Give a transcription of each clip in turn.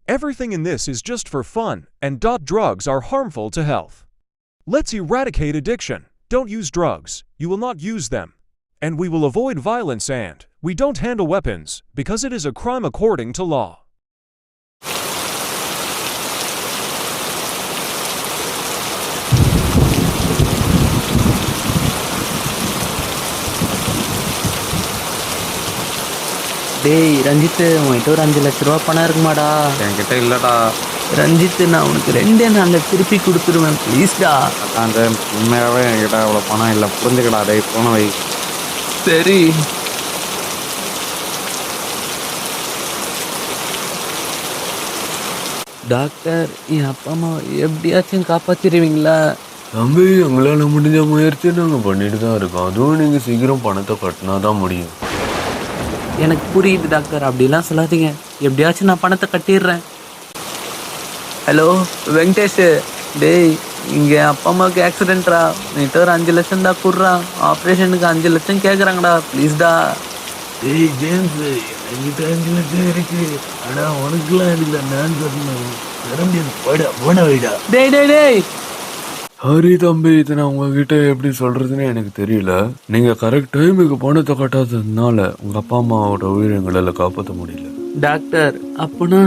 Everything in this is just for fun, and drugs are harmful to health. Let's eradicate addiction. Don't use drugs. You will not use them. And we will avoid violence, and we don't handle weapons, because it is a crime according to law. டேய் ரஞ்சித்து, உன்கிட்ட ஒரு 5 லட்ச ரூபா பணம் இருக்குமாடா? என்கிட்ட இல்லடா. ரஞ்சித்து, நான் உனக்கு 2 நாளில் திருப்பி கொடுத்துருவேன், ப்ளீஸ்டா. அந்த உண்மையாகவே என்கிட்ட அவ்வளோ பணம் இல்லை, புரிஞ்சுக்கடா. டேய் போன வை. சரி. டாக்டர், என் அப்பா அம்மா எப்படியாச்சும் காப்பாற்றிடுவீங்களா? தம்பி, எங்களால் முடிஞ்ச முயற்சி நாங்கள் பண்ணிட்டு தான் இருக்கோம். அதுவும் நீங்கள் சீக்கிரம் பணத்தை கட்டினா தான் முடியும். எனக்கு புரியுது டாக்டர், அப்படிலாம் சொல்லாதீங்க. எப்படியாச்சும் நான் பணத்தை கட்டிடுறேன். ஹலோ வெங்கடேஷ், டேய் இங்கே அப்பா அம்மாவுக்கு ஆக்சிடென்ட்ரா. நீட்டு ஒரு 5 லட்சம் தான் கூடுறா. ஆப்ரேஷனுக்கு 5 லட்சம் கேட்குறாங்கடா, ப்ளீஸ்டா. டேய் ஜேம்ஸ், என்கிட்ட 5 லட்சம் இருக்கு. ஆனால் உனக்குலாம் எடுக்கல, நான் சொல்லணும். வர முடியாது, போய்டா, போன வைடா. டேய் டேய் டேய் சாரி தம்பி, இதை நான் உங்ககிட்ட எப்படி சொல்றதுன்னு எனக்கு தெரியல. நீங்க கரெக்ட் டைமுக்கு பணத்தை கட்டாததுனால உங்க அப்பா அம்மாவோட உயிரை எங்களால் காப்பாற்ற முடியல. டாக்டர், அப்பனா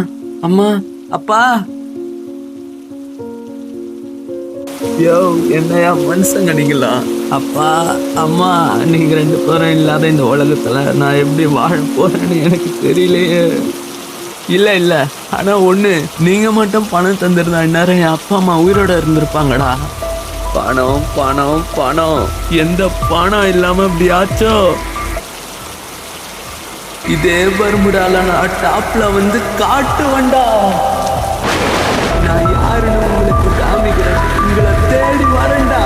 அம்மா அப்பா? யோ, என்னையா மனுஷங்க நீங்களா? அப்பா அம்மா, நீங்க 2 பேரும் இல்லாத இந்த உலகத்துல நான் எப்படி வாழ போறேன்னு எனக்கு தெரியலையே. இல்ல ஆனா ஒண்ணு, நீங்க மட்டும் பணம் தந்திருந்தா இந்நேரம் என் அப்பா அம்மா உயிரோட இருந்திருப்பாங்கடா. பணம் பணம் பணம், எந்த பணம் இல்லாம இப்படி ஆச்சோ? இதே பர்முடால நான் டாப்ல வந்து காட்டுவேன்டா. நான் யாருன்னு உங்களுக்கு காமிக்கிறேன், உங்களை தேடி வரேன்டா.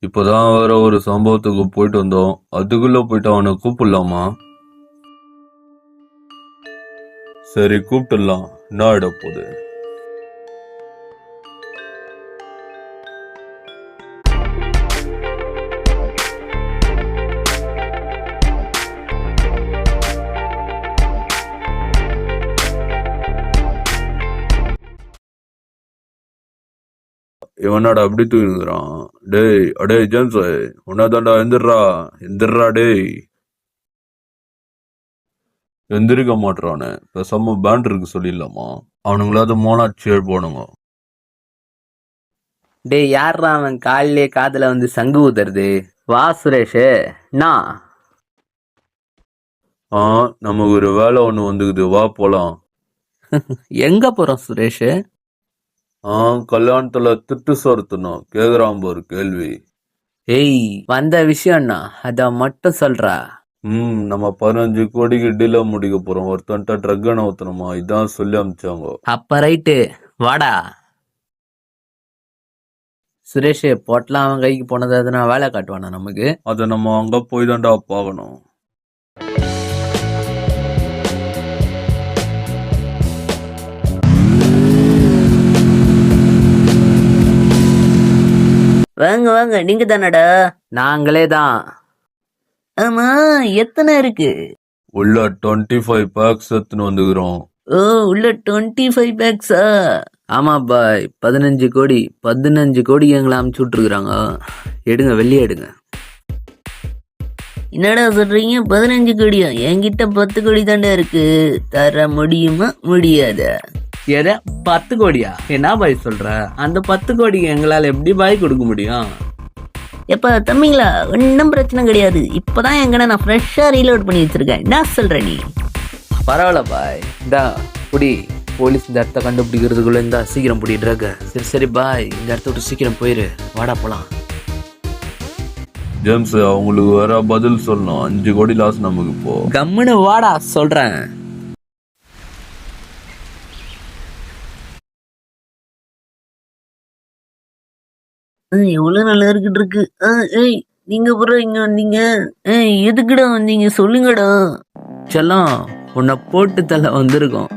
இப்போதான் வேற ஒரு சம்பவத்துக்கு போயிட்டு வந்தோம். அதுக்குள்ள போயிட்டு அவனை கூப்பிடலாமா? சரி, கூப்பிட்டுடலாம். என்ன ஆயிட போகுது? இவனாடா அப்படி தூங்குறான்? டேய் அடே ஜேம்ஸ், உன்னதாண்டா, எந்திரா டேய். எந்திரிக்க மாட்டானே. பேசாம பேண்ட் இருக்கு சொல்லிடலாமா? அவனுங்களாவது மோனாட்சியர் போனுங்க. டேய், யாரா அவன் காலிலே காதுல வந்து சங்கு ஊதுறது? வா சுரேஷ், நான் நமக்கு ஒரு வேலை ஒண்ணு வந்துக்குது, வா போலாம். எங்க போறோம் சுரேஷ்? கல்யாணத்துல திட்டு சொருத்தணும். கேக்குறான் ஒரு கேள்வி. ஏய், வந்த விஷயம்னா அத மட்டும் சொல்றா. நம்ம 15 கோடிக்கு டீல முடிக்க போறோம். ஒருத்தன்ட்ட ட்ரக் ஊத்தணுமா, இதான் சொல்லி அமிச்சாங்க. அப்ப ரைட்டு, வாடா. சுரேஷ், போட்டலாம் அவன் கைக்கு போனது, அதை நான் வேலை காட்டுவானா நமக்கு? அதை நம்ம அங்க போய் தான்டா பார்க்கணும். வாங்க வாங்க, நீங்க தானடா? நாங்களே தான். ஆமா, எத்தனை இருக்கு? உள்ள 25 பேக்ஸ் எடுத்துன்னு வந்துக்கிறோம். ஓ, உள்ள 25 பேக்ஸா? ஆமா பாய், 15 கோடி எங்களை அமுச்சு விட்டுருக்குறாங்க. எடுங்க, வெளியே எடுங்க. என்னடா சொல்றீங்க? 15 கோடியா? என்கிட்ட 10 கோடி தாண்டா இருக்கு. தர முடியுமா முடியாதா? எதை 10 கோடியா? என்ன பாய் சொல்ற? அந்த 10 கோடிக்கு எங்களால் எப்படி பாய் கொடுக்க முடியும்? எப்ப தம்பிங்களா, ஒன்றும் பிரச்சனை கிடையாது. இப்பதான் எங்கன நான் ஃப்ரெஷ்ஷா ரீலோட் பண்ணி வச்சிருக்கேன். என்ன சொல்ற நீ? பரவாயில்ல பாய், இந்தா குடி. போலீஸ் இந்த இடத்த கண்டுபிடிக்கிறதுக்குள்ள இருந்தா சீக்கிரம் பிடிக்கிறாங்க. சரி சரி பாய், இந்த இடத்த விட்டு சீக்கிரம் போயிரு, வாடா போலாம். ஜேம்ஸ் அவங்களுக்கு வேற பதில் சொல்லணும். 5 கோடி லாஸ் நமக்கு இப்போ. கம்முன்னு வாடா சொல்றேன். எவ்வளவு நல்லா இருக்கிட்டு இருக்கு. ஏய் நீங்க அப்புறம் இங்க வந்தீங்க? எதுக்குடா வந்தீங்க சொல்லுங்கடா. செல்லம், உன்னை போட்டு தள்ள வந்திருக்கோம்.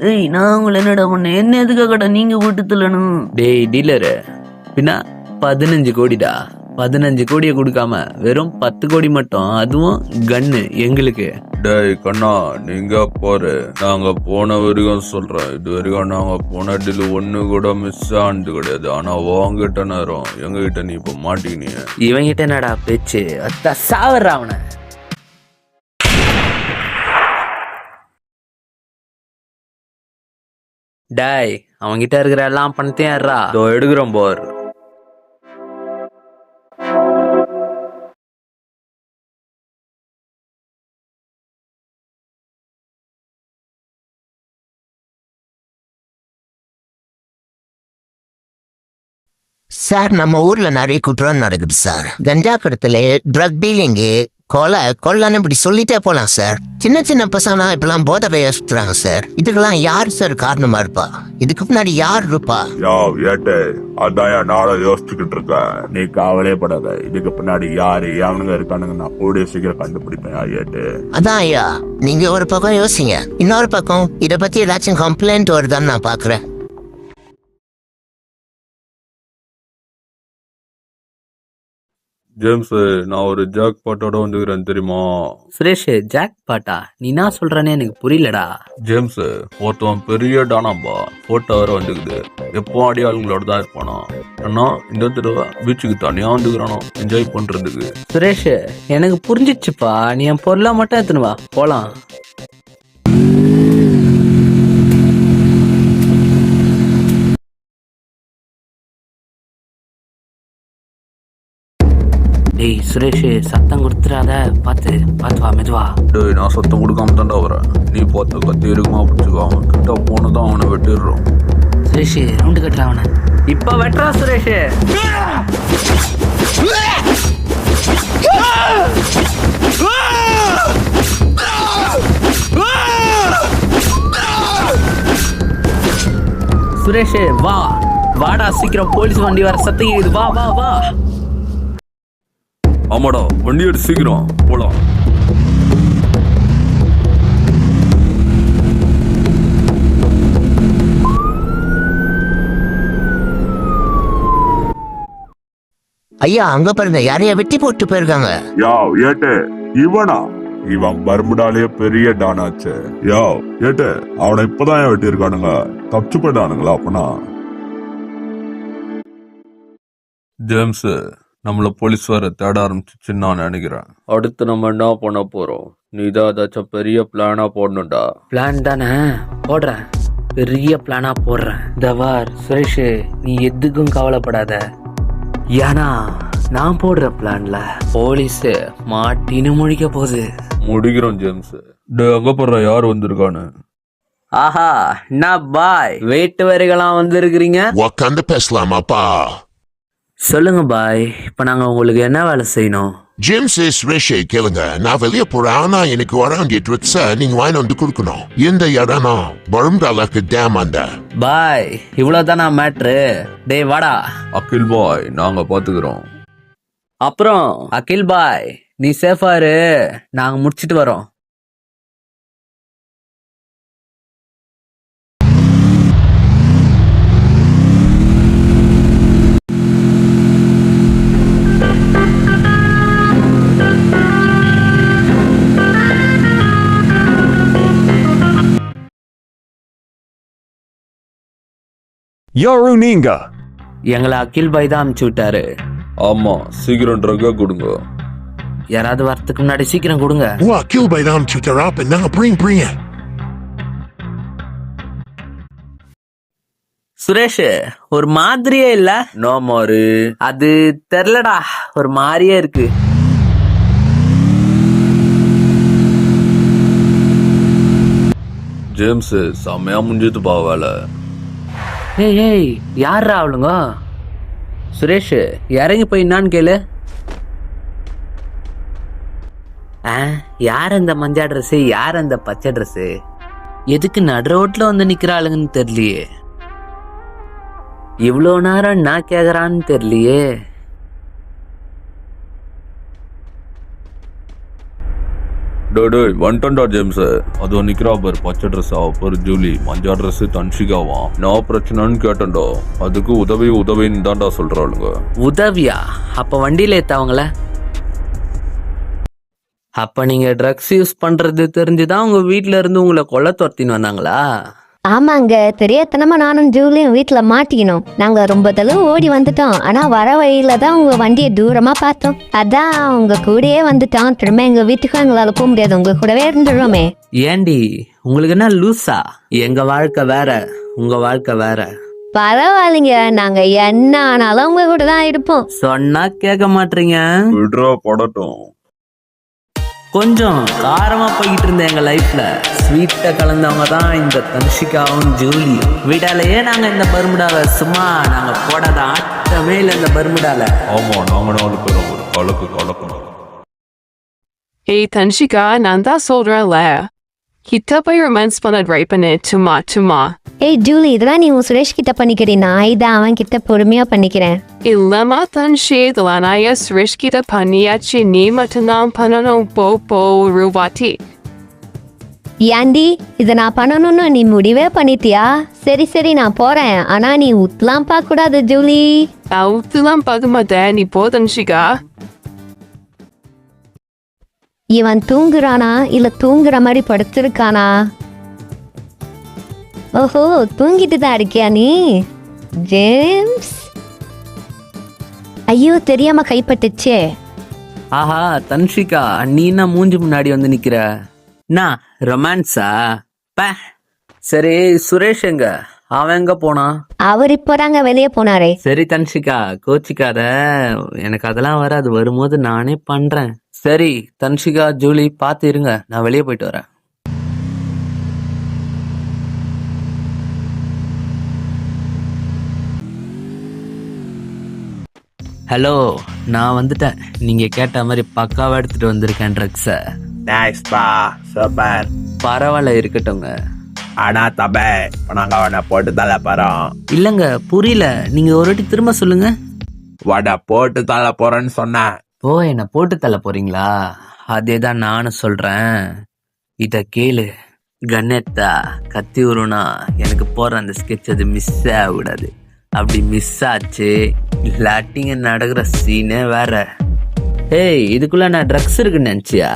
ஏய் நான் உங்களை என்னடா பண்ணேன்? என்ன எதுக்காகடா நீங்க போட்டு தள்ளணும்? டேய் டீலரு, பின்ன 15 கோடிடா. 15 கோடியை கொடுக்காம வெறும் 10 கோடி மட்டும், அதுவும் கன்னு எங்களுக்கு. டேய் கண்ணா, நீங்க போற நாங்க போன வரைக்கும் சொல்றேன். இது வரைக்கும் நாங்க போன டீல் 1 கூட மிஸ் ஆனது கிடையாது. ஆனா வாங்கிட்ட நேரம் எங்ககிட்ட நீ இப்ப மாட்டிக்கினீங்க. இவங்கிட்ட என்னடா பேச்சு? அத்தா சாவர்றா அவனை. டாய், அவன்கிட்ட இருக்கிற எல்லாம் பணத்தையும் ஏறா. இதோ எடுக்கிறோம் போர். சார், நம்ம ஊர்ல நிறைய குற்றம் நடக்குது சார். கஞ்சா கடத்தல, ட்ரக் டீலிங்கு, கொள்ளைன்னு இப்படி சொல்லிட்டே போலாம் சார். சின்ன சின்ன பசங்க இப்பெல்லாம் போதை சுத்துறாங்க சார். இதுக்கெல்லாம் யார் சார் காரணமா இருப்பா? இதுக்கு முன்னாடி யார் இருப்பா? ஏட்டு அதான் நானும் யோசிச்சுக்கிட்டு இருக்கேன். நீ கவலையே படாத. இதுக்கு பின்னாடி யாரு எவனுங்க இருக்கானுங்க நான் கூடிய சீக்கிரம் கண்டுபிடிப்பேன். ஏட்டு அதான் ஐயா, நீங்க ஒரு பக்கம் யோசிங்க, இன்னொரு பக்கம் இத பத்தி ஏதாச்சும் கம்ப்ளைண்ட் வருதான்னு நான் பாக்குறேன். ஜேம்ஸ், நான் ஒரு ஜாக் பாட்டோட வந்துக்கிறேன் தெரியுமா? சுரேஷ், ஜாக் பாட்டா? நீ என்ன சொல்றேன்னு எனக்கு புரியலடா. ஜேம்ஸ், ஒருத்தவன் பெரிய டானாம்பா, போட்டோ வர வந்துக்குது. எப்போ அடியாளுங்களோட தான் இருப்பானா. ஆனா இந்த தடவை பீச்சுக்கு தனியா வந்துக்கிறானோ என்ஜாய் பண்றதுக்கு. சுரேஷ், எனக்கு புரிஞ்சிச்சுப்பா. நீ என் பொருளா மட்டும் எடுத்துன்னு வா, போலாம். டேய் சுரேஷ், சத்தம் கொடுத்துறாத. பார்த்து வா, மெதுவா. டேய், நான் சத்தம் கொடுக்காம தாண்டா வரேன். நீ பார்த்து கத்தி இருக்குமா பிடிச்சிக்கோ. கிட்ட போனதான் அவனை வெட்டிடுறோம். சுரேஷ், ரவுண்டு கட்டலாம் அவனை. இப்ப வெட்டுறா சுரேஷ். சுரேஷ் வா, வாடா சீக்கிரம், போலீஸ் வண்டி வர சத்தம் கேக்குது. வா வா வா. ஆமாடா, வண்டி எடுத்து சீக்கிரம் போலாம். ஐயா, அங்க பாருங்க, யாரையா வெட்டி போட்டு போயிருக்காங்க. ஏட்டு இவனா? இவன் பர்முடாலேயே பெரிய டானாச்சு. ஏட்டு அவனை இப்பதான் வெட்டி இருக்கானுங்க. தப்பிச்சு போயிட்டானுங்களா அப்பனா? ஜேம்ஸ், நம்மள போலீஸ் வர தேட ஆரம்பிச்சுன்னு நான் நினைக்கிறேன். அடுத்து நம்ம என்ன பண்ண போறோம்? நீ தான் ஏதாச்சும் பெரிய பிளானா போடணும்டா. பிளான் தானே போடுறேன், பெரிய பிளானா போடுறேன். தவார் சுரேஷ், நீ எதுக்கும் கவலைப்படாத. ஏன்னா நான் போடுற பிளான்ல போலீஸ் மாட்டின்னு முழிக்க போகுது. முடிக்கிறோம் ஜேம்ஸ். அங்க போடுற யார் வந்திருக்கானு? ஆஹா, நான் பாய், வெயிட் வரைகளாம் வந்திருக்கிறீங்க. உக்காந்து பேசலாமாப்பா? சொல்லுங்க பாய், இப்ப நாங்க உங்களுக்கு என்ன வேலை செய்யணும்? ஜேம்ஸ் சுரேஷை கேளுங்க. நான் வெளியே போறேன். ஆனா எனக்கு வர வேண்டிய ட்ரிக்ஸை நீங்க வாங்கி வந்து கொடுக்கணும். இந்த இடம்னா பர்முடாலுக்கு டேம் அந்த. பாய், இவ்வளவுதானா மேட்ரு? டேய் வாடா. அகில் பாய், நாங்க பாத்துக்கிறோம். அப்புறம் அகில் பாய், நீ சேஃபா இரு, நாங்க முடிச்சிட்டு வரோம். யாரு நீங்க? எங்களை அகில் பாய் தான் அனுப்பிச்சு விட்டாரு. ஆமா, சீக்கிரம் ட்ரக்கா கொடுங்க. யாராவது வரத்துக்கு முன்னாடி சீக்கிரம் கொடுங்க. Kill by them to the up and now bring it. Suresh, ஒரு மாதிரியே இல்ல? நோ மாறு. அது தெரியலடா, ஒரு மாதிரியே இருக்கு. ஜேம்ஸ் செம்மையா முடிஞ்சுதுப்பா வேலை. ஏய் யாரா அவளுங்க? சுரேஷ் இறங்கி போய் என்னான்னு கேளு. யார் அந்த மஞ்சள் ட்ரெஸ்ஸு, யார் அந்த பச்சை ட்ரெஸ்ஸு, எதுக்கு நடு ரோட்ல வந்து நிக்கிறாளுங்கன்னு தெரியலையே, இவ்வளோ நேரம் நான் கேக்குறான்னு தெரியலையே. டேய் வந்துட்டா ஜேம்ஸ். அதோ நிக்கிறா பாரு பச்சை ட்ரெஸ், அவ பேரு ஜூலி, மஞ்சள் ட்ரெஸ் தன்ஷிகாவா. நான் பிரச்சனைன்னு கேட்டேன்டா, அதுக்கு உதவின்னு தான்டா சொல்றாளுங்க. உதவியா? அப்ப வண்டியில ஏத்தாவங்கள? அப்ப நீங்க ட்ரக்ஸ் யூஸ் பண்றது தெரிஞ்சுதான் உங்க வீட்ல இருந்து உங்களை கொல்ல துரத்தின்னு வந்தாங்களா? ஆமாங்க, தெரியாதனமா நானும் ஜூலியும் வீட்டுல மாட்டிக்கணும். நாங்க ரொம்ப தளவு ஓடி வந்துட்டோம். ஆனா வர வழியில தான் உங்க வண்டியை தூரமா பார்த்தோம். அதான் உங்க கூடயே வந்துட்டோம். திரும்ப எங்க வீட்டுக்கும் எங்களால போக முடியாது, உங்க கூடவே இருந்துடுறோமே. ஏண்டி உங்களுக்கு என்ன லூசா? எங்க வாழ்க்கை வேற, உங்க வாழ்க்கை வேற. பரவாயில்லைங்க, நாங்க என்ன ஆனாலும் உங்க கூட தான் இருப்போம். சொன்னா கேட்க மாட்டீங்க. விட்றா படட்டும். கொஞ்சம் காரமா போய்கிட்டு இருந்த எங்க லைஃப்ல ஸ்வீட்டை கலந்தவங்க தான் இந்த தன்ஷிகாவும் ஜூலியும். விடாலையே நாங்க இந்த பர்முடாவை சும்மா நாங்க போடாத ஆட்டமே இல்லை இந்த பர்முடால. ஆமா, நாங்க 4 பேரும் ஒரு கலக்கணும். ஏய் தன்ஷிகா, நான் தான் சொல்றேன்ல, கிட்ட போய் ரொமான்ஸ் பண்ண ட்ரை பண்ணு சும்மா. ஏய் ஜூலி, இதெல்லாம் நீ உன் சுரேஷ் கிட்ட பண்ணிக்கிறேன், நான் இதை அவன் கிட்ட பொறுமையா பண்ணிக்கிறேன். இல்லம்மா தன்ஷி, இதெல்லாம் நான் சுரேஷ் கிட்ட பண்ணியாச்சு, நீ மட்டும்தான் பண்ணணும். போ ஒரு வாட்டி. ஏண்டி இதை நான் பண்ணணும்னு நீ முடிவே பண்ணிட்டியா? சரி நான் போறேன், ஆனா நீ ஊத்தலாம் பார்க்க கூடாது ஜூலி. ஊத்துலாம் பார்க்க மாட்டேன், நீ போ தன்ஷிகா. இவன் தூங்குறானா இல்ல தூங்குற மாதிரி படுத்திருக்கானா? ஓஹோ, தூங்கிட்டு தான் இருக்கியா நீ ஜேம்ஸ்? ஐயோ, தெரியாம கைப்பட்டுச்சே. ஆஹா தன்ஷிகா, நீ என்ன மூஞ்சி முன்னாடி வந்து நிக்கிற? நான் ரொமான்ஸா? சரி சுரேஷ் எங்க? அவன் எங்க போனா? அவர் இப்போதாங்க வெளியே போனாரே. சரி தன்ஷிகா, கோச்சிக்காத, எனக்கு அதெல்லாம் வராது, வரும்போது நானே பண்றேன். சரி தன்ஷிகா ஜூலி பார்த்து இருங்க, நான் வெளியே போயிட்டு வரேன். ஹலோ, நான் வந்துட்டேன். நீங்க கேட்ட மாதிரி பக்காவா எடுத்துட்டு வந்திருக்கேன் ட்ரக்ஸ. சூப்பர். பரவாயில்ல, இருக்கட்டும்ங்க. ஆனா தபே நாங்க அவனை போட்டு தலை போறோம். இல்லங்க புரியல, நீங்க ஒரு வாட்டி திரும்ப சொல்லுங்க. வடை போட்டு தலை போறேன்னு சொன்னேன். ஓ, என்ன போட்டு தள்ள போறீங்களா? அதேதான் நானும் சொல்றேன். இத கேளு, கண்ணெத்தா கத்தி உருனா எனக்கு போற அந்த ஸ்கெட்ச் அது மிஸ் ஆகக்கூடாது. அப்படி மிஸ் ஆச்சு இல்லாட்டிங்க நடக்கிற சீனே வேற. ஏய், இதுக்குள்ள நான் ட்ரக்ஸ் இருக்குன்னு நினைச்சியா?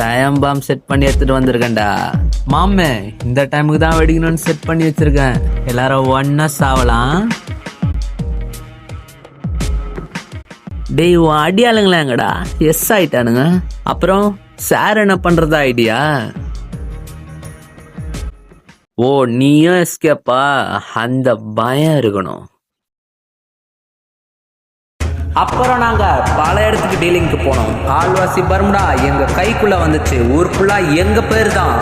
டைம் பாம் செட் பண்ணி எடுத்துட்டு வந்திருக்கேன்டா. மாமே, இந்த டைமுக்கு தான் வெடிக்கணும்னு செட் பண்ணி வச்சிருக்கேன். எல்லாரும் ஒன்னா சாவலாம். டேய், உன் அடியாளுங்களா எங்கடா? எஸ் ஆயிட்டானுங்க. அப்புறம் சார் என்ன பண்றதா ஐடியா? ஓ, நீயும் எஸ்கேப்பா? அந்த பயம் இருக்கணும். அப்புறம் நாங்க பல இடத்துக்கு டீலிங்க்கு போனோம். ஆழ்வாசி பர்முடா எங்க கைக்குள்ள வந்துச்சு. ஊர் ஃபுல்லா எங்க பேர் தான்.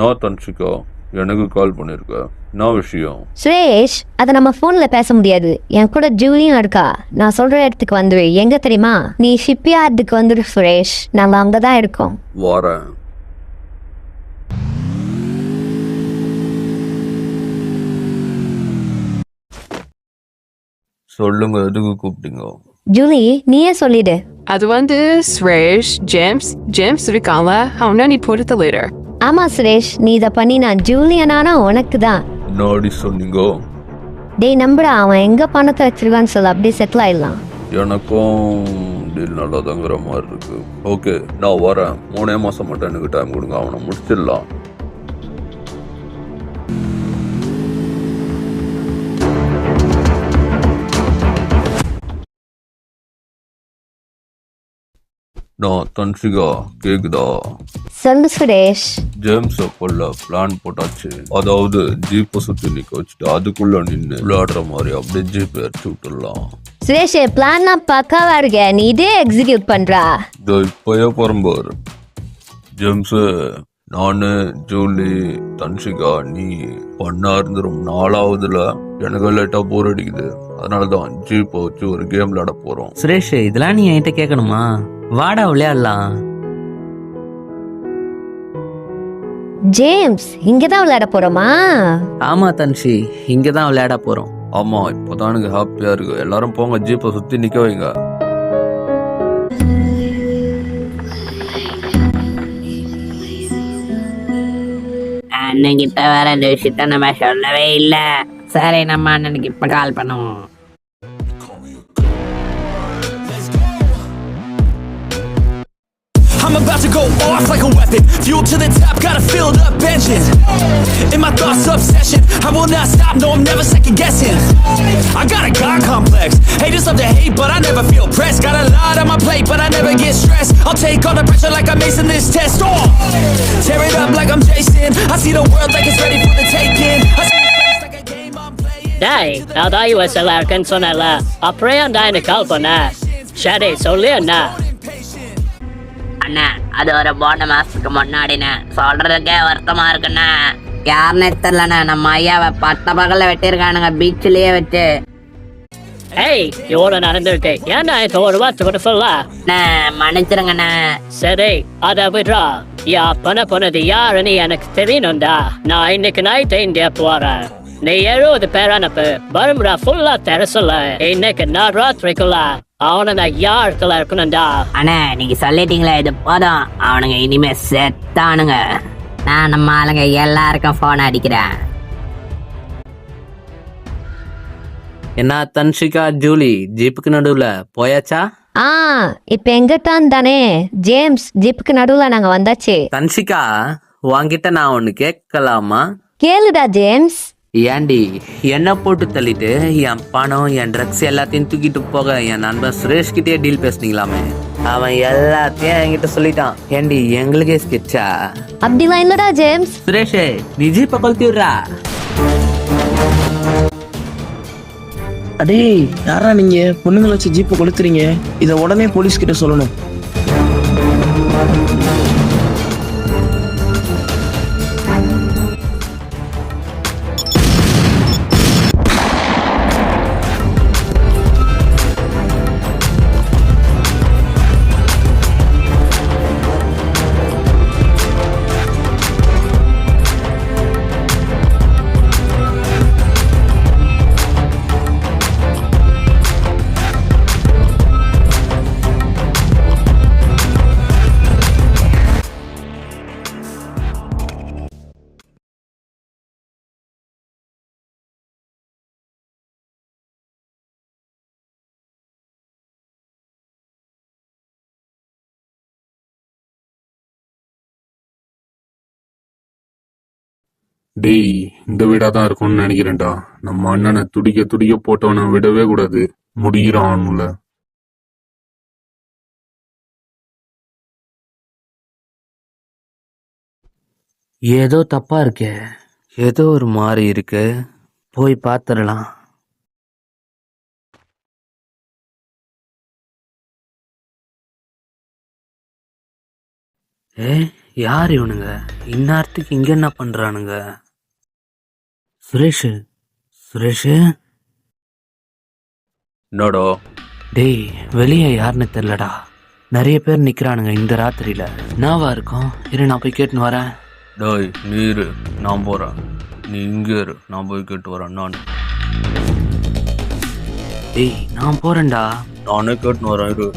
நான் தன்ஷிகா, எனக்கு கால் பண்ணிருக்க, நான் விஷயம். சுரேஷ், அதை நம்ம போன்ல பேச முடியாது. என் கூட ஜூலியும் இருக்கா. நான் சொல்ற இடத்துக்கு வந்துரு. எங்க தெரியுமா? நீ ஷிப்யார்டுக்கு வந்துரு சுரேஷ், நாங்க அங்கதான் இருக்கோம். வரேன். சொல்லுங்க, எதுக்கு கூப்பிட்டீங்க? ஜூலி, நீயே சொல்லிடு. அது வந்து சுரேஷ், ஜேம்ஸ் இருக்கான்ல, அவனா நீ போட்டு லேட்டர். ஆமா சுரேஷ், நீ இதை பண்ணி நான் ஜூலியனானா உனக்கு தான். நாடி சொன்னீங்க. டேய் நம்புடா, அவன் எங்க பணத்தை வச்சிருக்கான்னு சொல்ல, அப்படியே செட்டில் ஆயிடலாம். எனக்கும் டீல் நல்லா தங்குற மாதிரி இருக்கு. ஓகே, நான் வரேன். 3 மாசம் மட்டும் எனக்கு டைம் கொடுங்க, அவனை முடிச்சிடலாம். நான் தன்ஷிகா, கேக்குதா? சொல்லு சுரேஷ். ஜேம்ஸ கொல்ல பிளான் போட்டாச்சு. அதாவது ஜீப்பை சுத்தி நிக்க வச்சுட்டு அதுக்குள்ள நின்று விளையாடுற மாதிரி அப்படியே ஜீப் எடுத்து விட்டுடலாம். சுரேஷ் பிளான்லாம் பக்காவா இருக்க, நீ இதே எக்ஸிக்யூட் பண்றா. இதோ இப்பயே போறம்பாரு. ஜேம்ஸ், நானு, ஜூலி, தன்ஷிகா, நீ பண்ணா இருந்து ரொம்ப நாளாவதுல எனக்கு லேட்டா போர் அடிக்குது. அதனாலதான் ஜீப்பை வச்சு ஒரு கேம் விளையாட போறோம். சுரேஷ், இதெல்லாம் நீ என்கிட்ட கேட்கணுமா? வாடா விளையாடலாம். ஜேம்ஸ், இங்கதான் விளையாட போறோமா? ஆமா தன்ஷி, இங்கதான் விளையாட போறோம். ஆமா, இப்பதான் எனக்கு ஹாப்பியா இருக்கு. எல்லாரும் போங்க, ஜீப்பை சுத்தி நிக்க வைங்க. அண்ணன்கிட்ட வேற இந்த விஷயத்த நம்ம சொல்லவே இல்ல. சரி, நம்ம அண்ணனுக்கு இப்ப கால் பண்ணுவோம். I'm about to go off like a weapon. Fuel to the top, got a filled up engine. In my thoughts, obsession. I will not stop, no, I'm never second guessing. I got a God complex. Haters love to hate, but I never feel pressed. Got a lot on my plate, but I never get stressed. I'll take all the pressure like I'm acing this test. Oh, tear it up like I'm Jason. I see the world like it's ready for the taking. I see this place like a game I'm playing. டேய், அதான் USL இருக்குன்னு சொன்னல, அப்புறம் ஏன்டா எனக்கு கால் பண்ண? சரி சொல்லு அண்ணா. அண்ணா, அது ஒரு 3 மாசத்துக்கு முன்னாடிண்ணே. சொல்றதுக்கே வருத்தமா இருக்குண்ணா. யாருன்னே தெரியலண்ணா, நம்ம ஐயாவை பட்ட பகல்ல வெட்டியிருக்கானுங்க பீச்சிலேயே வச்சு. ஏய், எவ்வளவு நடந்துருக்கு, ஏன்னா ஒரு வார்த்தை கூட சொல்ல. மன்னிச்சிருங்கண்ணா. சரி, அதை விட்றா. பண்ண போனது யாருன்னு எனக்கு தெரியணும்டா. நான் இன்னைக்கு நைட்டு இந்தியா போறேன். நீ 70 பேர் அனுப்பு. பருமுடா ஃபுல்லா தெரசல. இன்னைக்கு நான் ராத்திரிக்குள்ள அவனை யாருக்குள்ள இருக்கணும்டா. அண்ணா, நீங்க சொல்லிட்டீங்களா, இது போதும். அவனுங்க இனிமே செத்தானுங்க. நான் நம்ம ஆளுங்க எல்லாருக்கும் போன் அடிக்கிறேன். என்ன தன்ஷிகா, ஜூலி ஜீப்புக்கு நடுவுல போயாச்சா? இப்ப எங்கத்தான் தானே ஜேம்ஸ், ஜிப்புக்கு நடுவுல நாங்க வந்தாச்சு. தன்ஷிகா, உன்கிட்ட நான் ஒண்ணு கேட்கலாமா? கேளுடா ஜேம்ஸ். ஏண்டி என்ன போட்டு தள்ளிட்டு என் பணம், என் ட்ரக்ஸ் எல்லாத்தையும் தூக்கிட்டு போக என் நண்பன் சுரேஷ் கிட்டே டீல் பேசுனீங்களாமே? அவன் எல்லாத்தையும் என்கிட்ட சொல்லிட்டான். ஏண்டி எங்களுக்கே ஸ்கெட்சா? அப்படிலாம் இல்லடா ஜேம்ஸ். சுரேஷே, நீ ஜீப்பை கொளுத்தி விடுறா. அடே, யாரா நீங்க? பொண்ணுங்களை வச்சு ஜீப்பை கொளுத்துறீங்க. இதை உடனே போலீஸ் கிட்ட சொல்லணும். டேய், இந்த வீடா தான் இருக்கும்னு நினைக்கிறேன்டா. நம்ம அண்ணனை துடிக்க துடிக்க போட்டவனை விடவே கூடாது. முடிகிறான்ல. ஏதோ தப்பா இருக்கே, ஏதோ ஒரு மாதிரி இருக்கு. போய் பார்த்துடலாம். யார் இவனுங்க? இந்நேரத்துக்கு இங்க என்ன பண்றானுங்க? சுரேஷ், சுரேஷ். என்னடா? டேய், வெளியே யாருன்னு தெரியலடா. நிறைய பேர் நிக்கிறானுங்க இந்த ராத்திரியில. நாவா இருக்கும். இரு, நான் போய் கேட்டுன்னு வரேன். டேய், நீ இரு, நான் போறேன். நீ இங்க இரு, நான் போய் கேட்டு வரேன். டேய், நான் போறேன்டா. நானே கேட்டுன்னு வரேன், இரு.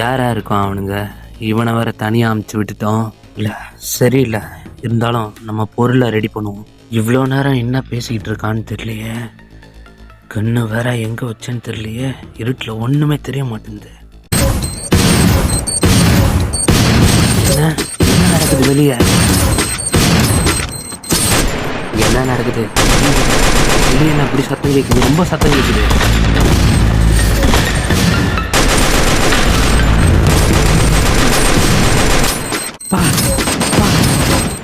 யாரா இருக்கும் அவனுங்க? இவனை வேற தனியா அமுச்சு விட்டுட்டோம். இல்ல, சரியில்லை. இருந்தாலும் நம்ம பொருளை ரெடி பண்ணுவோம். இவ்வளோ நேரம் என்ன பேசிக்கிட்டு இருக்கான்னு தெரியலையே. கண்ணு வேற எங்க வச்சேன்னு தெரியலையே. இருட்டுல ஒண்ணுமே தெரிய மாட்டேங்குது. என்ன நடக்குது வெளியே? என்ன நடக்குது வெளியே? என்ன அப்படி சத்தம் கேட்குது? ரொம்ப சத்தம் கேட்குது.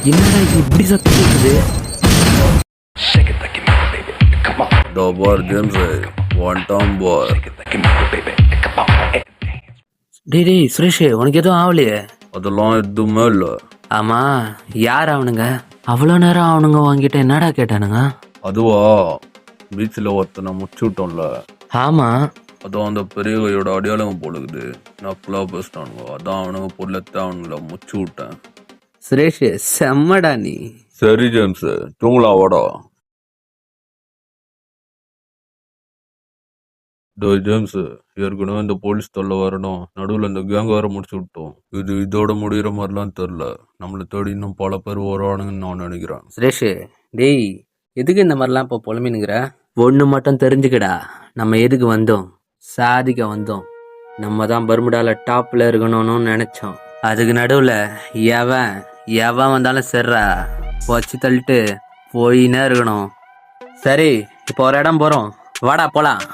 என்னடா இது இப்படி சத்தம் கேட்குது? இதோ பார் ஜேம்ஸ், ஒன் பார். டேய் சுரேஷ், உனக்கு எதுவும் ஆகலையே? அதெல்லாம் எதுவுமே இல்லை. ஆமா, யார் அவனுங்க? அவ்வளோ நேரம் அவனுங்க வாங்கிட்டு என்னடா கேட்டானுங்க? அதுவா, பீச்சில் ஒருத்தனை முடிச்சு விட்டோம்ல. ஆமா. அதான் அந்த பெரிய கையோட அடையாளம் போடுக்குது. நக்கலா பேசிட்டானுங்க. அதான் அவனுங்க பொருளத்தை அவனுங்கள முடிச்சு விட்டேன். சுரேஷ் செம்மடா நீ. சரி ஜேம்ஸ், தூங்கலாம் வாடா. டேய் ஜேம்ஸ், ஏற்கனவே இந்த போலீஸ் தொல்லை வரணும், நடுவில் இந்த கேங் வேற முடிச்சு விட்டோம். இது இதோட முடிகிற மாதிரிலாம் தெரில. நம்மளை தேடி இன்னும் பல பேர் வரானுங்கன்னு நான் நினைக்கிறேன். சுரேஷ், டேய் எதுக்கு இந்த மாதிரிலாம் இப்போ புலம்பினுங்கிற? ஒன்று மட்டும் தெரிஞ்சுக்கடா, நம்ம எதுக்கு வந்தோம்? சாதிக்க வந்தோம். நம்ம தான் பர்முடால டாப்ல இருக்கணும்னு நினைச்சோம். அதுக்கு நடுவில் எவன் வந்தாலும் சரிடா, வச்சு தள்ளிட்டு போயின்னே இருக்கணும். சரி, இப்போ ஒரு இடம் போகிறோம், வாடா போலாம்.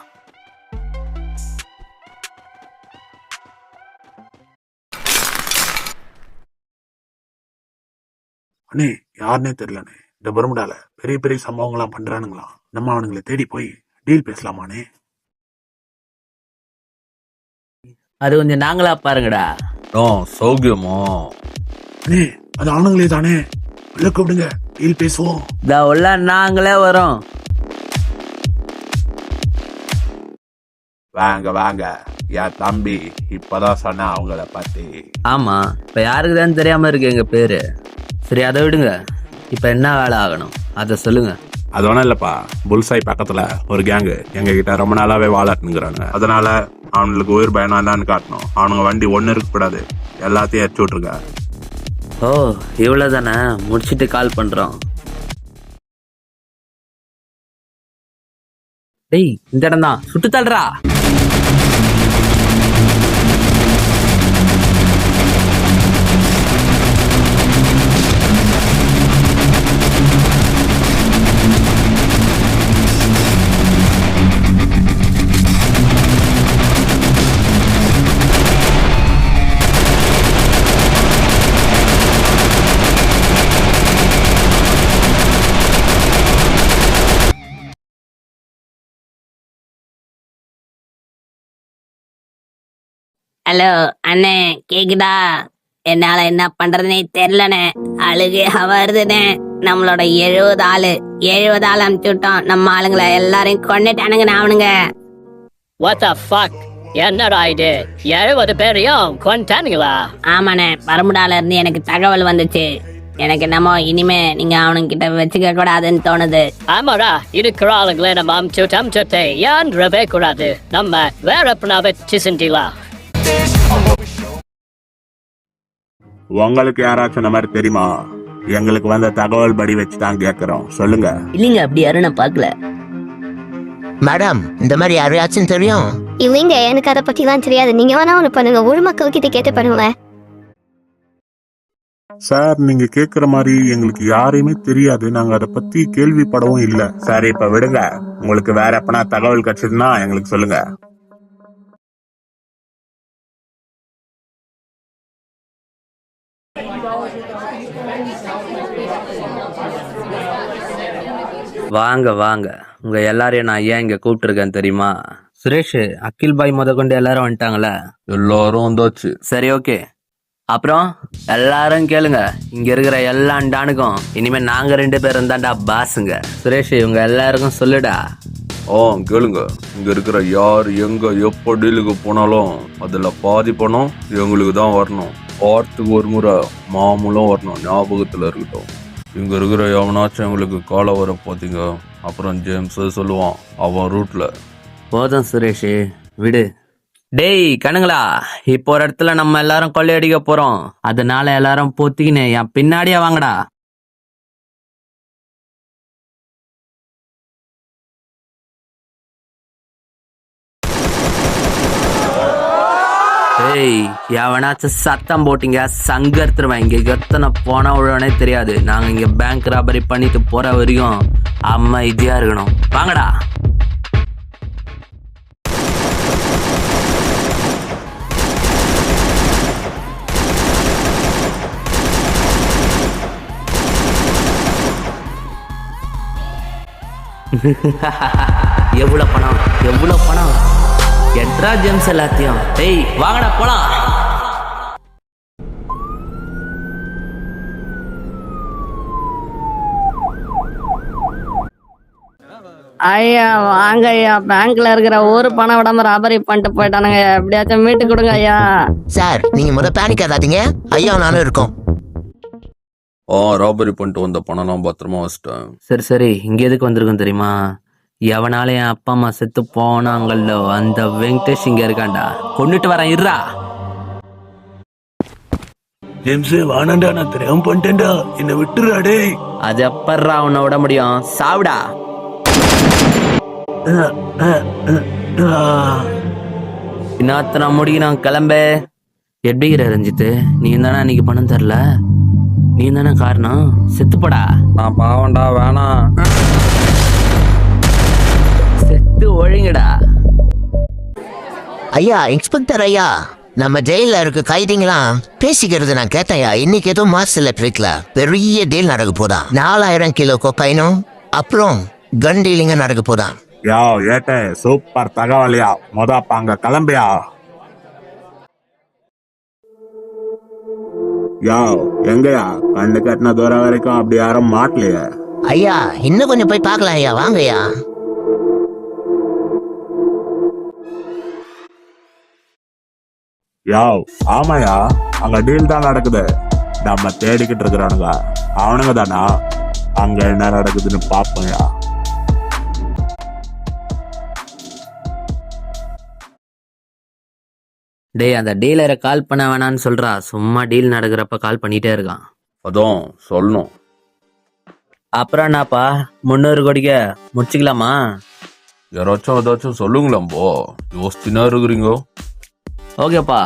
அண்ணே, யாருன்னே தெரியலண்ணே. இந்த பர்முடால பெரிய பெரிய சம்பவங்கள்லாம் பண்றானுங்களாம். நம்ம அவனுங்களை தேடி போய் டீல் பேசலாமாண்ணே? அது கொஞ்சம் நாங்களா பாருங்கடா. சௌக்கியமா? அண்ணே, அது அவனுங்களே தானே. உள்ள கூப்பிடுங்க, டீல் பேசுவோம். உள்ள நாங்களே வரோம். வாங்க வாங்க, என் தம்பி இப்பதான் சொன்ன அவங்கள பத்தி. ஆமா, இப்ப யாருக்குதான் தெரியாம இருக்கு எங்க பேரு. சரி, அதை விடுங்க. இப்ப என்ன வேலை ஆகணும் அதை சொல்லுங்க. அது ஒன்றும் இல்லைப்பா, புல்சாய் பக்கத்தில் ஒரு கேங்கு எங்ககிட்ட ரொம்ப நாளாவே வாழாட்டுங்கிறாங்க. அதனால அவனுக்கு உயிர் பயணம் என்னன்னு காட்டணும். அவனுங்க வண்டி ஒன்று இருக்கக்கூடாது, எல்லாத்தையும் எரிச்சு விட்ருங்க. ஓ, இவ்வளோதானே? முடிச்சுட்டு கால் பண்ணுறோம். டேய், இந்த இடம் தான், சுட்டு தள்ளுறா. ஹலோ அண்ணே, கேக்குதா? என்னால என்ன பண்றதுனே தெரியலண்ணே. அழுகையா வருதுண்ணே. நம்மளோட 70 ஆள் அனுப்பிச்சுட்டோம். நம்ம ஆளுங்களை எல்லாரையும் கொண்டுட்டானுங்க அவனுங்க. What the fuck? என்னடா இது? 70 பேரையும் கொண்டானுங்களா? ஆமாண்ணே, பரமுடால இருந்து எனக்கு தகவல் வந்துச்சு. எனக்கு என்னமோ இனிமே நீங்க அவனுங்கிட்ட வச்சுக்க கூடாதுன்னு தோணுது. ஆமாடா, இருக்கிற ஆளுங்களை நம்ம அமுச்சுட்டு ஏன் ரவே கூடாது? நம்ம வேற வச்சு செஞ்சிலா. உங்களுக்கு யாராச்சும் இந்த மாதிரி தெரியுமா? எங்களுக்கு வந்த தகவல் படி வச்சு தான் கேட்கிறோம், சொல்லுங்க. இல்லைங்க, அப்படி யாரும் நான் பார்க்கல. மேடம், இந்த மாதிரி யாரையாச்சும் தெரியும்? இல்லைங்க, எனக்கு அதை பற்றிலாம் தெரியாது. நீங்க வேணா ஒன்று பண்ணுங்க, ஊர் மக்கள் கிட்ட கேட்டு பண்ணுங்களேன். சார், நீங்க கேக்குற மாதிரி எங்களுக்கு யாரையுமே தெரியாது. நாங்க அதை பத்தி கேள்விப்படவும் இல்லை. சரி, இப்ப விடுங்க. உங்களுக்கு வேற எப்பனா தகவல் கிடைச்சதுன்னா எங்களுக்கு சொல்லுங்க. வாங்க வாங்க, உங்க எல்லாரையும் நான் ஏன் இங்க கூப்பிட்டுருக்கேன் தெரியுமா? சுரேஷ், அகில் பாய் முத கொண்டு எல்லாரும் வந்துட்டாங்களே? எல்லாரும் வந்தாச்சு. சரி, ஓகே. அப்புறம் எல்லாரும் கேளுங்க, இங்க இருக்கிற எல்லா டானுக்கும் இனிமே நாங்க 2 பேரும் தான்டா பாஸுங்க. சுரேஷ், இவங்க எல்லாருக்கும் சொல்லுடா. கேளுங்க, இங்க இருக்கிற யார் எங்க எப்போ டீலுக்கு போனாலும் அதுல பாதி பணம் எங்களுக்கு தான் வரணும். வாரத்துக்கு ஒரு முறை மாமூலம் வரணும், ஞாபகத்துல இருக்கட்டும். இங்க இருக்கிற எவனாச்சும் எங்களுக்கு காலை வர பார்த்தீங்க, அப்புறம் ஜேம்ஸ் சொல்லுவான் அவன் ரூட்ல. போதும் சுரேஷ், விடு. டேய் கணுங்களா, இப்போ ஒரு இடத்துல நம்ம எல்லாரும் கொள்ளையடிக்க போறோம். அதனால எல்லாரும் போத்திக்கினே என் பின்னாடியே வாங்கடா. டேய், எவனாச்சும் சத்தம் போட்டீங்க சங்கர்த்துருவேன். இங்க எத்தனை போனா உடனே தெரியாது. நாங்க இங்க பேங்க் ராபரி பண்ணிட்டு போற வரைக்கும் அமைதியா இருக்கணும். வாங்கடா. Ha ha ha. எவ்வளோ பணம் எவ்வளோ பணம் எட்ரா ஜெம்ஸ் எல்லாத்தையும். டேய் வாங்கடா போலாம். ஐயா வாங்க ஐயா, பேங்க்ல இருக்கிற ஒரு பணம் விடாம ராபரி பண்ணிட்டு போயிட்டானுங்க. எப்படியாச்சும் மீட்டு கொடுங்க ஐயா. சார் நீங்க முத பேனிக் ஆகாதீங்க, ஐயா நானும் இருக்கோம். ராபரி பண்ணிட்டு வந்த பணம்லாம் பத்திரமா வச்சிட்டேன். சரி சரி, இங்க எதுக்கு வந்திருக்கோம் தெரியுமா? எவனால என் அப்பா அம்மா செத்து போனாங்கல்ல, அந்த வெங்கடேஷ் இங்க இருக்கான்டா. கொண்டுட்டு வரேன் இருடா. ஜேம்ஸ் வானண்டா, நான் தெரியாம பண்ணிட்டேன்டா, என்னை விட்டுறா டேய். அது எப்பறா உன்னை விட முடியும்? சாவுடா. இன்னொருத்தனை முடிக்கணும், கிளம்பு. எப்படிங்கிற ரஞ்சித்து, நீ தானே அன்னைக்கு பணம் தரல, நீ தானே காரணம். செத்துப்படா. நான் பாவண்டா, வேணாம். செத்து ஒழுங்குடா. ஐயா இன்ஸ்பெக்டர் ஐயா, நம்ம ஜெயில இருக்க கைதிங்களாம் பேசிக்கிறது நான் கேட்டேன்யா. இன்னைக்கு ஏதோ மாசத்துல ட்ரிக்ல பெரிய டீல் நடக்க போதா. 4000 கிலோ கொக்கைனும் அப்புறம் கன் டீலிங்க நடக்க போதா. யோ ஏட்டே, சூப்பர் தகவலியா. அங்க கிளம்பியா. யோ எங்கயா? கண்ணு கட்டின தூரம் வரைக்கும் அப்படி யாரும் மாட்டலையே. ஐயா இன்னும் கொஞ்சம் போய் பார்க்கலாம் ஐயா, வாங்கய்யா. யோ ஆமாயா, அங்க டீல் தான் நடக்குது. நம்ம தேடிக்கிட்டு இருக்கிறானுங்க அவனுங்க தானா? அங்க என்ன நடக்குதுன்னு பாப்போம்யா. டேய் அந்த டீலரை கால் பண்ண வேணான்னு சொல்றா. சும்மா டீல் நடக்கிறப்ப கால் பண்ணிட்டே இருக்கான். அதான் சொல்லணும். அப்புறம் என்னப்பா, 300 கோடிக்கு முடிச்சுக்கலாமா? யாராச்சும் ஏதாச்சும் சொல்லுங்களேம்போ, யோசிச்சுனா இருக்கிறீங்க. ஓகேப்பா,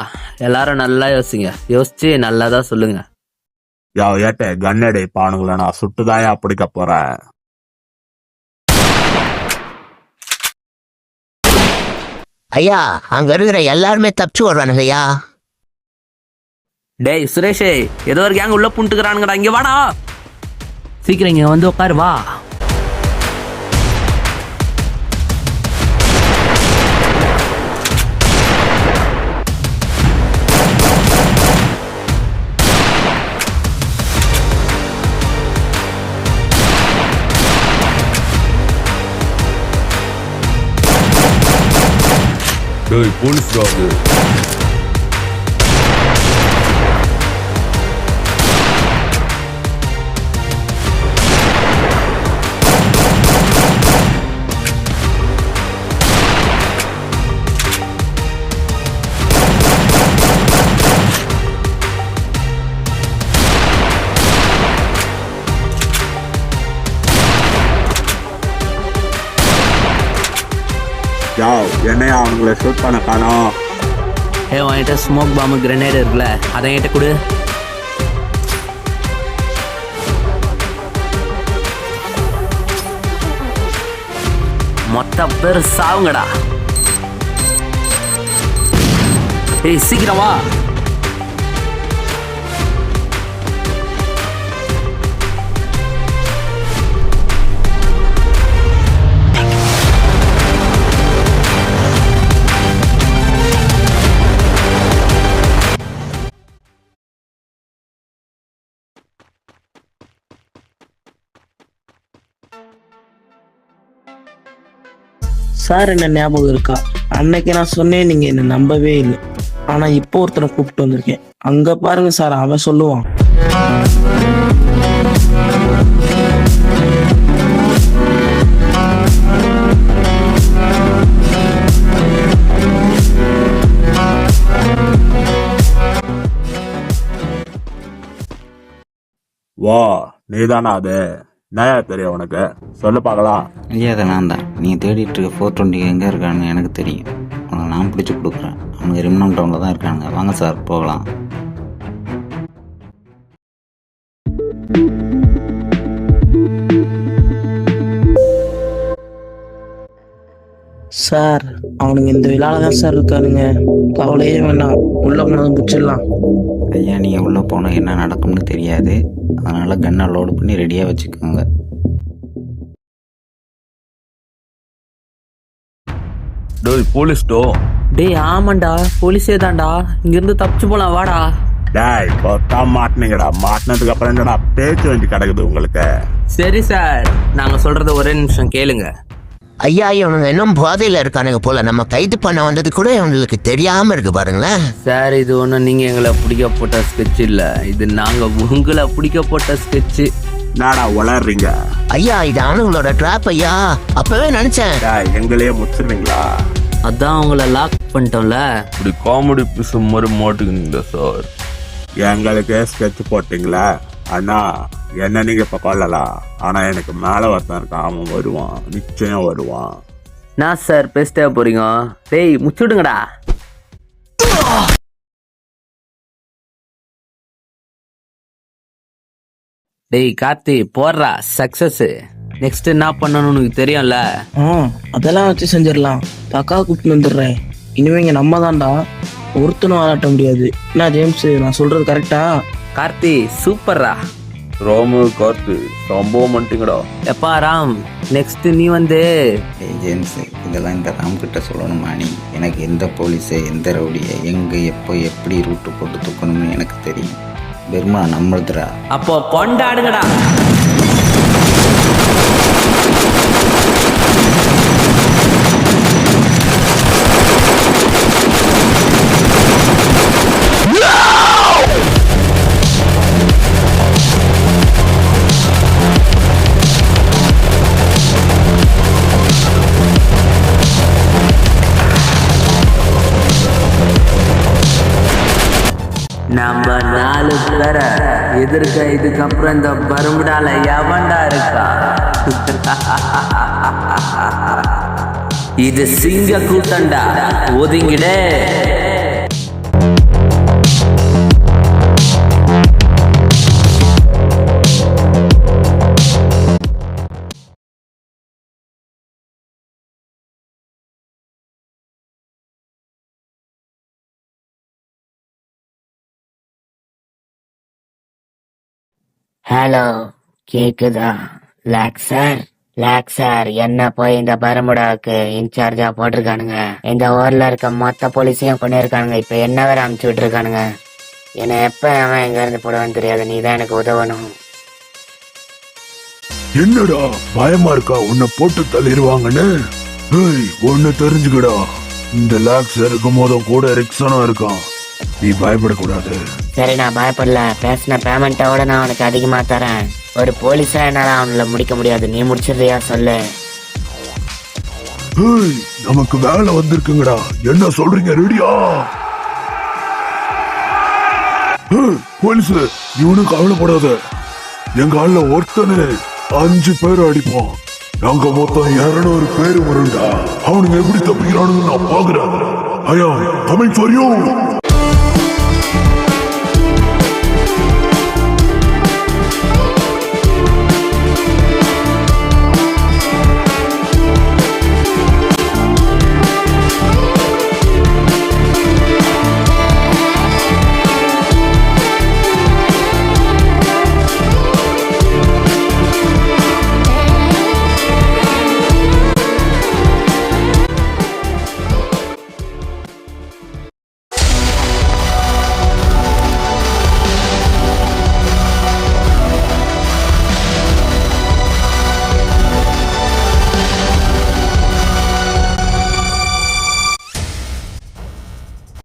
எல்லாரும் நல்லா யோசிங்க. யோசிச்சு நல்லாதான் சொல்லுங்க. யோ ஏட்டே, கன்னடை பானுங்கள நான் சுட்டுதாயா பிடிக்க போறேன். ஐயா அங்க இருக்கிற எல்லாருமே தப்பிச்சு வருவானுங்க ஐயா. டேய் சுரேஷே, ஏதோ ஒரு கேங் உள்ள புண்டுக்கிறானுங்கடா, இங்க வாடா. சீக்கிரம் இங்க வந்து உட்காரு வா. டேய் போலீஸ் ராகு. யோ என்னையா அவனுங்களை ஷூட் பண்ண காணோம்? உன்கிட்ட ஸ்மோக் பாம்பு கிரனேட் இருக்குல்ல, அதை என்கிட்ட கொடு. மொத்த பேர் சாவுங்கடா. ஏய் சீக்கிரம் வா. சார் என்ன ஞாபகம் இருக்கா? அன்னைக்கு நான் சொன்னேன், நீங்க என்ன நம்பவே இல்லை. ஆனா இப்போ ஒருத்தனை கூப்பிட்டு வந்திருக்கேன். அங்க பாருங்க சார், அவன் சொல்லுவான். வா நீதானா அது? நயா தெரியும் உனக்கு? சொல்ல பார்க்கலாம். ஐயா அதை நான் தான். நீ தேடிட்டு இருக்க 420 எங்கே இருக்கான்னு எனக்கு தெரியும். உனக்கு நான் பிடிச்சி கொடுக்குறேன். அவங்க ரிமனம் டவுனில் தான் இருக்காங்க. வாங்க சார் போகலாம். சார் அவனுங்க இந்த விழால தான் சார் இருக்கானுங்க. கவலையே வேண்டாம், உள்ள போனதும் பிடிச்சிடலாம். ஐயா நீங்கள் உள்ளே போனால் என்ன நடக்கும்னு தெரியாது. அதனால் கன்னை லோடு பண்ணி ரெடியாக வச்சுக்கோங்க. டேய் போலீஸ்டோ. டேய் ஆமாண்டா, போலீஸே தான்டா. இங்கிருந்து தப்பிச்சு போலாம், வாடா. டேய் கொத்தா மாட்டினீங்கடா. மாட்டினதுக்கு அப்புறம் என்னடா பேச்சு வேண்டி கிடக்குது உங்களுக்கு? சரி சார், நாங்க சொல்றத ஒரே நிமிஷம் கேளுங்க. ஐயா இவனுங்க இன்னும் போதையில இருக்கானுங்க போல. நம்ம கைது பண்ண வந்தது கூட இவங்களுக்கு தெரியாம இருக்கு பாருங்களேன். சார், இது ஒன்றும் நீங்க எங்களை பிடிக்க போட்ட ஸ்கெட்ச் இல்ல, இது நாங்க உங்களை பிடிக்க போட்ட ஸ்கெட்ச். நாடா வளர்றீங்க ஐயா, இது அவனுங்களோட ட்ராப் ஐயா. அப்பவே நினைச்சேன். எங்களையே முடிச்சிருவீங்களா? அதான் உங்களை லாக் பண்ணிட்டோம்ல. இப்படி காமெடி பீஸ் மாதிரி மாட்டுக்குனீங்களா சார்? எங்களுக்கு ஸ்கெட்ச் போட்டீங்களா? அண்ணா என்ன நீங்க இப்ப கொல்லலாம், ஆனா எனக்கு மேல ஒருத்தன் இருக்கான், அவன் வருவான், நிச்சயம் வருவான். நான் சார் பேசிட்டே போறீங்க. டேய் முச்சுடுங்கடா. டேய் கார்த்தி போடுறா சக்சஸ். நெக்ஸ்ட் என்ன பண்ணணும்னு உனக்கு தெரியும்ல? அதெல்லாம் வச்சு செஞ்சிடலாம். பக்கா கூப்பிட்டு வந்துடுறேன். இனிமே இங்க நம்ம தான்டா, ஒருத்தனும் ஆளாட்ட முடியாது. என்ன ஜேம்ஸ், நான் சொல்றது கரெக்டா? கார்த்தி சூப்பர்ரா. ராமு கார்த்தி சம்பவம் பண்ணிட்டீங்கடா. எப்பா ராம், நெக்ஸ்ட் நீ வந்து. ஜேம்ஸ், இதெல்லாம் இந்த ராம் கிட்ட சொல்லணுமா நீ? எனக்கு எந்த போலீஸை எந்த ரவுடியை எங்கே எப்போ எப்படி ரூட்டு போட்டு தூக்கணும்னு எனக்கு தெரியும். பெருமா நம்மளுதுரா. அப்போ கொண்டாடுங்கடா. நம்ம 4 பேரை எதிர்க்க இதுக்கப்புறம் இந்த பருமுடால எவன்டா இருக்கா? இது சிங்க கூட்டண்டா, ஒதுங்கிடே. ஹலோ, கேக்குதா? லாக் சார் என்ன போய் இந்த பரமுடாவுக்கு இன்சார்ஜா போட்டிருக்கானுங்க. இந்த ஊர்ல இருக்க மொத்த போலீஸையும் பண்ணிருக்கானுங்க. இப்ப என்ன வேற அமுச்சு விட்டுருக்கானுங்க. என்ன எப்ப அவன் எங்க இருந்து போடுவான்னு தெரியாது. நீ தான் எனக்கு உதவணும். என்னடா பயமா இருக்கா உன்னை போட்டு தள்ளிடுவாங்கன்னு? ஒன்னு தெரிஞ்சுக்கடா, இந்த லாக்ஸ் இருக்கும் போது கூட ரிக்ஸனும் இருக்கான். நீ பயப்படக்கூடாது. சரி, நான் பயப்படல. பேசின பேமெண்ட்டோட நான் உனக்கு அதிகமா தரேன். ஒரு போலீஸா என்னால அவங்கள முடிக்க முடியாது. நீ முடிச்சிடுறியா சொல்லு. நமக்கு வேலை வந்திருக்குங்கடா. என்ன சொல்றீங்க? ரெடியா? போலீஸ், இவனுக்கு கவலைப்படாத. எங்க ஆள்ல ஒருத்தனு 5 பேர் அடிப்போம். நாங்க மொத்தம் 200 பேர் வரும்டா. அவனுங்க எப்படி தப்பிக்கிறானுங்க நான் பாக்குறேன். ஐயா, கமிங் ஃபார் யூ.